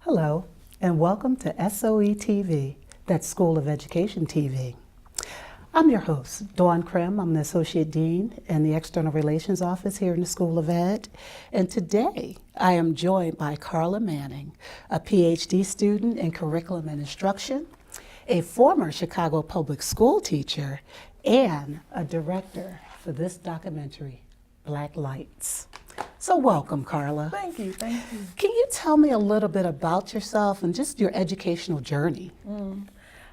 Hello, and welcome to SOE TV, that's School of Education TV. I'm your host, Dawn Krim. I'm the Associate Dean in the External Relations Office here in the School of Ed. And today, I am joined by Karla Manning, a Ph.D. student in Curriculum and Instruction, a former Chicago public school teacher, and a director for this documentary, Black Lights. So welcome, Karla. Thank you, thank you. Can you tell me a little bit about yourself and just your educational journey?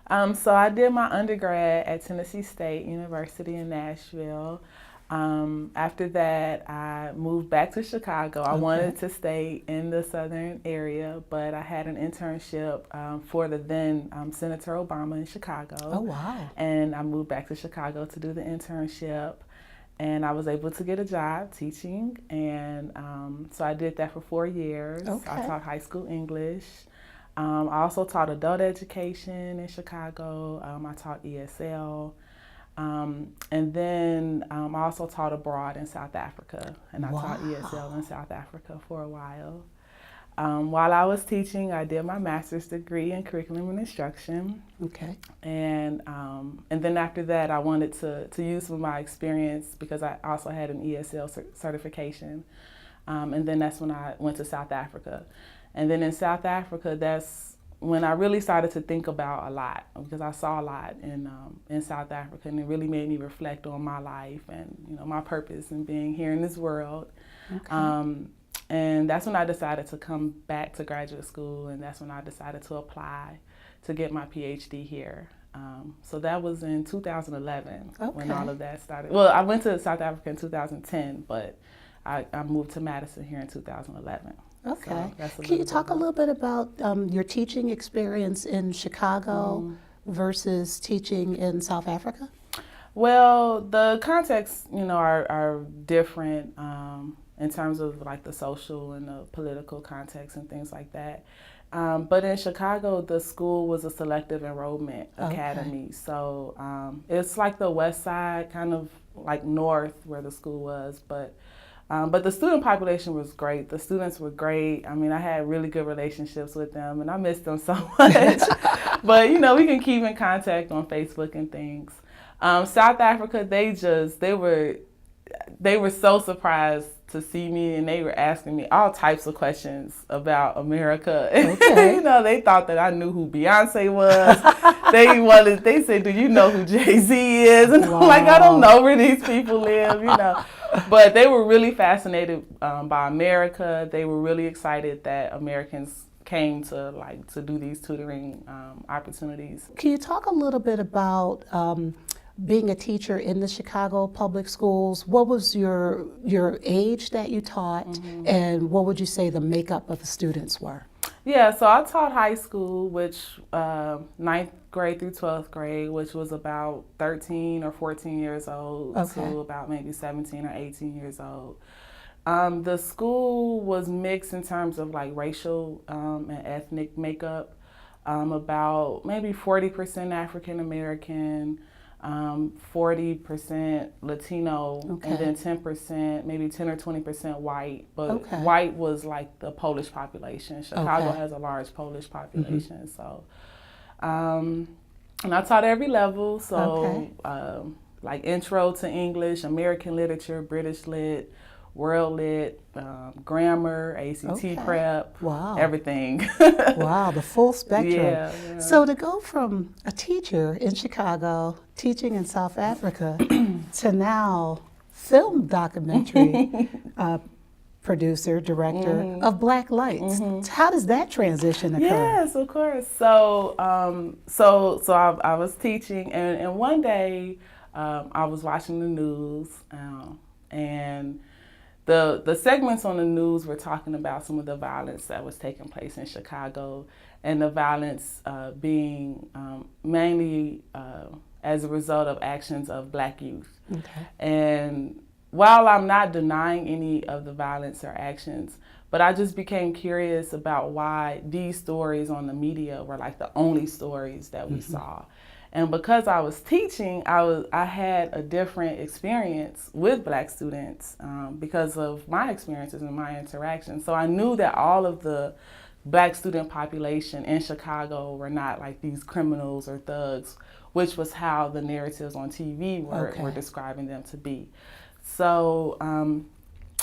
So I did my undergrad at Tennessee State University in Nashville. After that, I moved back to Chicago. I wanted to stay in the southern area, but I had an internship for the then Senator Obama in Chicago. Oh, wow. And I moved back to Chicago to do the internship. And I was able to get a job teaching, and so I did that for 4 years. Okay. I taught high school English. I also taught adult education in Chicago. I taught ESL. And then I also taught abroad in South Africa, and I taught ESL in South Africa for a while. While I was teaching, I did my master's degree in curriculum and instruction. Okay. And then after that, I wanted to use some of my experience because I also had an ESL certification. And then that's when I went to South Africa. And then in South Africa, that's when I really started to think about a lot, because I saw a lot in South Africa, and it really made me reflect on my life and my purpose in being here in this world. Okay. And that's when I decided to come back to graduate school, and that's when I decided to apply to get my Ph.D. here. So that was in 2011 when all of that started. Well, I went to South Africa in 2010, but I moved to Madison here in 2011. Okay. So Can you talk a little bit about your teaching experience in Chicago versus teaching in South Africa? Well, the contexts, are different. In terms of like the social and the political context and things like that. But in Chicago, the school was a selective enrollment academy. So it's like the west side, kind of like north where the school was. But the student population was great. The students were great. I mean, I had really good relationships with them, and I missed them so much. But, we can keep in contact on Facebook and things. South Africa, they were so surprised to see me, and they were asking me all types of questions about America. Okay. They thought that I knew who Beyonce was. They said, "Do you know who Jay-Z is?" And I'm like, "I don't know where these people live," But they were really fascinated by America. They were really excited that Americans came to do these tutoring opportunities. Can you talk a little bit about being a teacher in the Chicago public schools? What was your age that you taught, and what would you say the makeup of the students were? Yeah, so I taught high school, which 9th grade through 12th grade, which was about 13 or 14 years old to about maybe 17 or 18 years old. The school was mixed in terms of like racial and ethnic makeup, about maybe 40% African American, 40% Latino, and then 10%, maybe 10 or 20% white. But white was like the Polish population. Chicago has a large Polish population. So, and I taught every level. So, like intro to English, American literature, British lit, World Lit, grammar, ACT prep, everything. Wow, the full spectrum. Yeah. So to go from a teacher in Chicago, teaching in South Africa, to now film documentary producer, director of Black Lights. How does that transition occur? Yes, of course. So, I was teaching, and one day I was watching the news, and the segments on the news were talking about some of the violence that was taking place in Chicago, and the violence being mainly as a result of actions of Black youth. And while I'm not denying any of the violence or actions, but I just became curious about why these stories on the media were like the only stories that we saw. And because I was teaching, I had a different experience with Black students because of my experiences and my interactions. So I knew that all of the Black student population in Chicago were not like these criminals or thugs, which was how the narratives on TV were describing them to be. So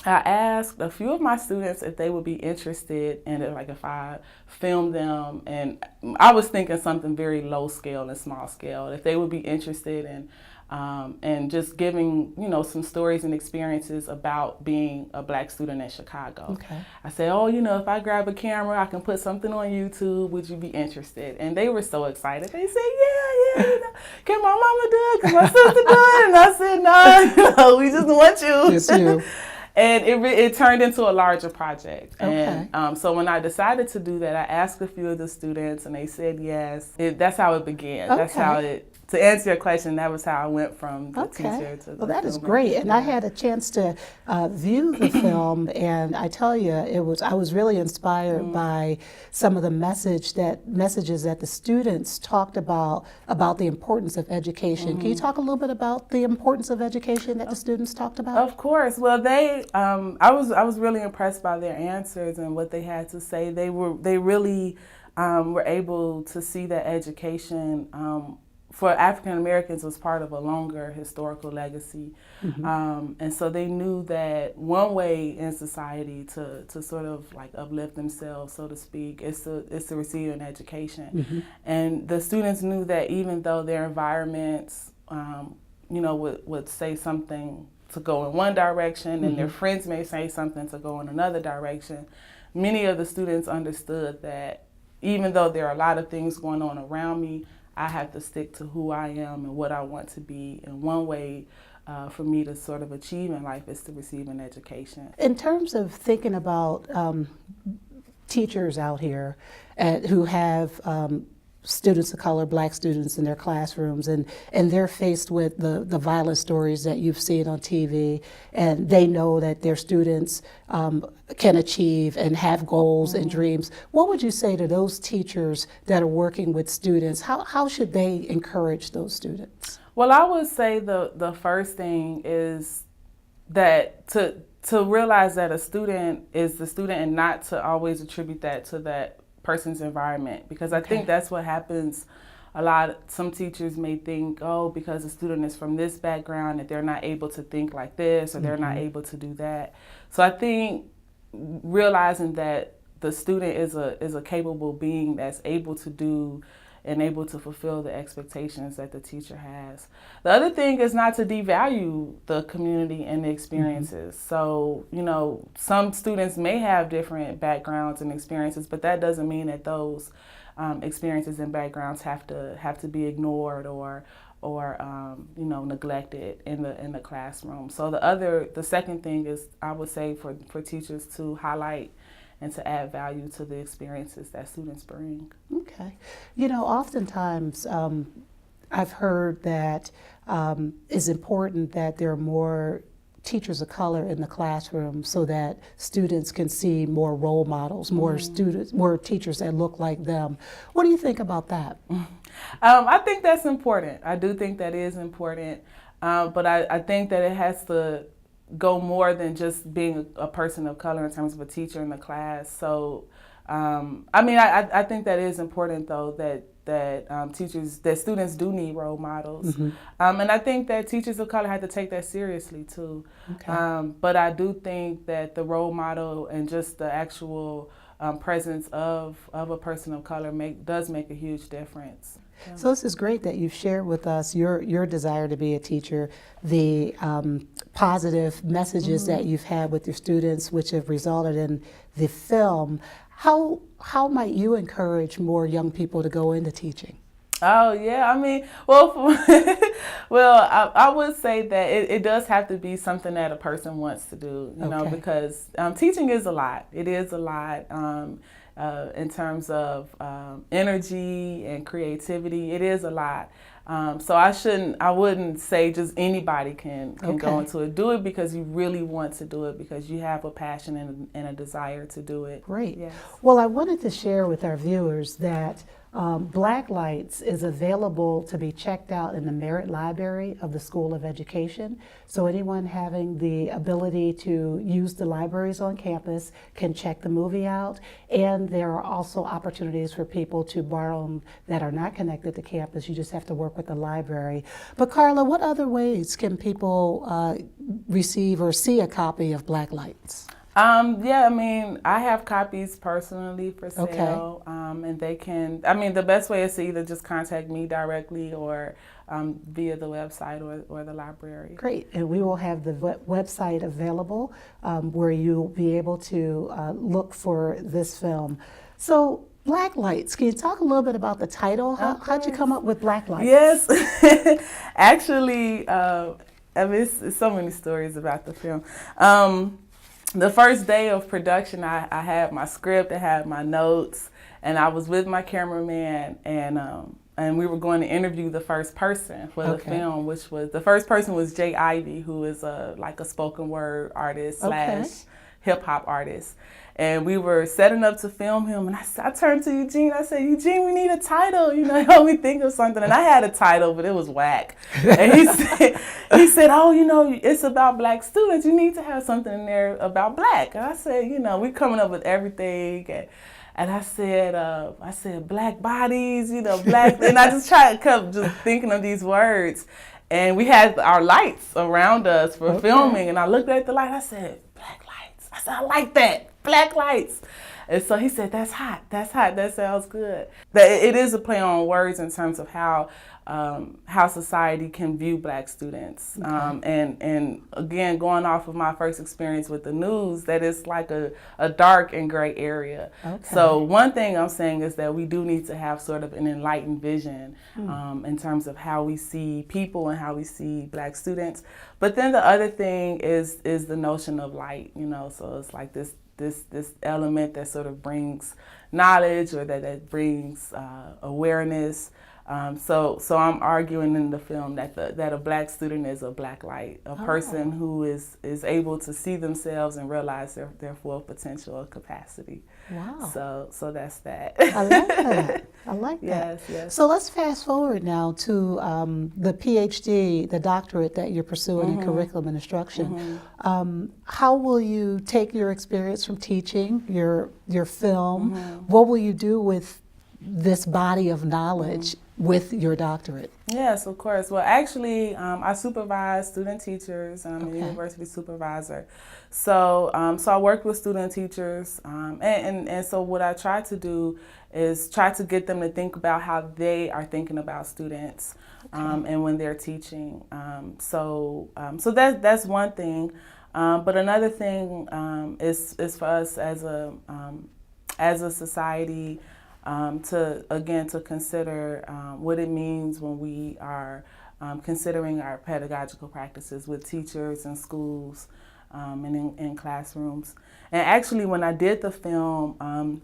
I asked a few of my students if they would be interested in it, like if I filmed them, and I was thinking something very low scale and small scale, if they would be interested in and just giving, you know, some stories and experiences about being a Black student in Chicago. Okay. I said, oh, you know, if I grab a camera, I can put something on YouTube. Would you be interested? And they were so excited. They said, yeah, you know, can my mama do it? Can my sister do it? And I said, no, we just want you. Just you. And it turned into a larger project. Okay. And so when I decided to do that, I asked a few of the students, and they said yes. That's how it began. Okay. That's how to answer your question, that was how I went from the teacher to the Well, that is filmmaker. great. And I had a chance to view the film, and I tell you, I was really inspired by some of the messages that the students talked about the importance of education. Can you talk a little bit about the importance of education that the students talked about? Of course. Well, I was really impressed by their answers and what they had to say. They really were able to see that education for African Americans was part of a longer historical legacy. And so they knew that one way in society to sort of like uplift themselves, so to speak, is to receive an education. And the students knew that even though their environments, you know, would say something to go in one direction and their friends may say something to go in another direction, many of the students understood that even though there are a lot of things going on around me, I have to stick to who I am and what I want to be. And one way for me to sort of achieve in life is to receive an education. In terms of thinking about teachers out here who have students of color, Black students in their classrooms, and they're faced with the violent stories that you've seen on TV, and they know that their students can achieve and have goals and dreams. What would you say to those teachers that are working with students? How should they encourage those students? Well, I would say the first thing is that to realize that a student is the student and not to always attribute that to that person's environment, because I think that's what happens a lot. Some teachers may think, oh, because a student is from this background that they're not able to think like this or they're not able to do that. So I think realizing that the student is a capable being that's able to do and able to fulfill the expectations that the teacher has. The other thing is not to devalue the community and the experiences. So, you know, some students may have different backgrounds and experiences, but that doesn't mean that those experiences and backgrounds have to be ignored or you know, neglected in the classroom. So the second thing is, I would say for teachers to highlight and to add value to the experiences that students bring. Okay. You know, oftentimes I've heard that it's important that there are more teachers of color in the classroom so that students can see more role models, more teachers that look like them. What do you think about that? I think that's important. I do think that is important, but I think that it has to go more than just being a person of color in terms of a teacher in the class. So, I mean, I think that is important, though, that students do need role models. And I think that teachers of color have to take that seriously, too. Okay. But I do think that the role model and just the actual presence of a person of color does make a huge difference. Yeah. So this is great that you've shared with us your desire to be a teacher, the positive messages that you've had with your students, which have resulted in the film. How might you encourage more young people to go into teaching? Oh yeah, I mean, well, I would say that it does have to be something that a person wants to do, you know, because teaching is a lot. It is a lot. In terms of energy and creativity, it is a lot. So I wouldn't say just anybody can go into it. Do it because you really want to do it, because you have a passion and a desire to do it. Great. Yes. Well, I wanted to share with our viewers that Black Lights is available to be checked out in the Merit Library of the School of Education. So anyone having the ability to use the libraries on campus can check the movie out. And there are also opportunities for people to borrow them that are not connected to campus. You just have to work with the library. But Karla, what other ways can people receive or see a copy of Black Lights? Yeah, I mean, I have copies personally for sale, and they can, I mean, the best way is to either just contact me directly or via the website or the library. Great, and we will have the website available where you'll be able to look for this film. So, Black Lights, can you talk a little bit about the title? How'd you come up with Black Lights? Yes, actually, I mean, it's so many stories about the film. The first day of production, I had my script, I had my notes, and I was with my cameraman, and we were going to interview the first person for the film, which was, the first person was Jay Ivy, who is like a spoken word artist slash hip hop artist. And we were setting up to film him, and I turned to Eugene, I said, Eugene, we need a title, you know, help me think of something. And I had a title, but it was whack. And he said, oh, you know, it's about Black students. You need to have something in there about Black. And I said, you know, we're coming up with everything. And I said, Black bodies, you know, Black, and I just kept just thinking of these words. And we had our lights around us for filming, and I looked at the light, I said, Black lights. I said, I like that. Black lights. And so he said, that's hot, that sounds good. It is a play on words in terms of how society can view Black students. And again, going off of my first experience with the news, that is like a dark and gray area. So one thing I'm saying is that we do need to have sort of an enlightened vision in terms of how we see people and how we see Black students. But then the other thing is the notion of light, you know, so it's like this element that sort of brings knowledge, or that brings awareness. So I'm arguing in the film that a Black student is a Black light, a person who is able to see themselves and realize their full potential or capacity. Wow. So that's that. I like that. I like that. Yes. So let's fast forward now to the Ph.D., the doctorate that you're pursuing in curriculum and instruction. How will you take your experience from teaching, your film? What will you do with this body of knowledge with your doctorate? Yes, of course. Well, actually, I supervise student teachers. I'm a university supervisor. So I work with student teachers, and so what I try to do is try to get them to think about how they are thinking about students and when they're teaching. So that's one thing. But another thing is for us as a society, to consider what it means when we are considering our pedagogical practices with teachers in schools and in classrooms. And actually, when I did the film,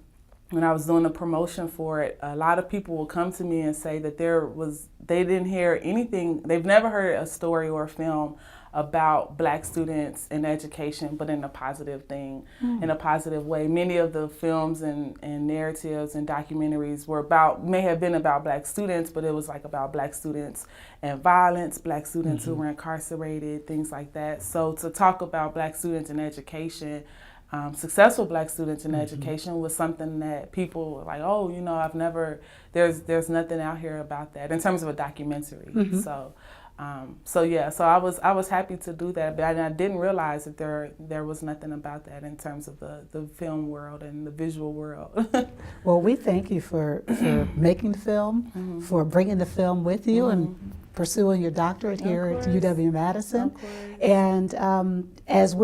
when I was doing the promotion for it, a lot of people will come to me and say that they didn't hear anything, they've never heard a story or a film about Black students in education, but in a positive thing, in a positive way. Many of the films and narratives and documentaries may have been about Black students, but it was like about Black students and violence, Black students who were incarcerated, things like that. So to talk about Black students in education, successful Black students in education, was something that people were like, oh, you know, there's nothing out here about that in terms of a documentary. So I was happy to do that, but I didn't realize that there was nothing about that in terms of the film world and the visual world. Well, we thank you for making the film, for bringing the film with you, and pursuing your doctorate here at UW-Madison. And as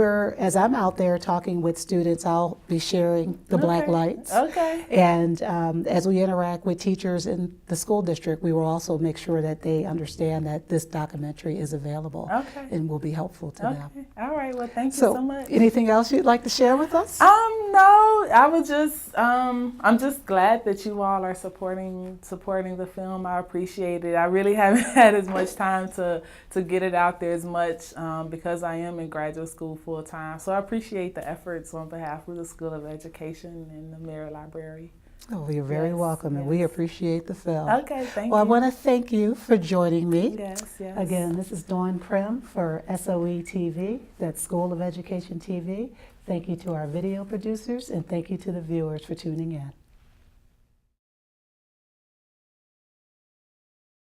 I'm out there talking with students, I'll be sharing the Black Lights. And as we interact with teachers in the school district, we will also make sure that they understand that this documentary is available and will be helpful to them. All right. Well, thank you so much. Anything else you'd like to share with us? No, I would just, I'm just glad that you all are supporting the film. I appreciate it. I really haven't had as much time to get it out there as much because I am in graduate school full time. So I appreciate the efforts on behalf of the School of Education and the Merit Library. Oh, you're very Yes, welcome, and we yes. appreciate the film. Okay, thank Well, I you. want to thank you for joining me. Yes, yes. Again, this is Dawn Prim for SOE TV, that's School of Education TV. Thank you to our video producers, and thank you to the viewers for tuning in.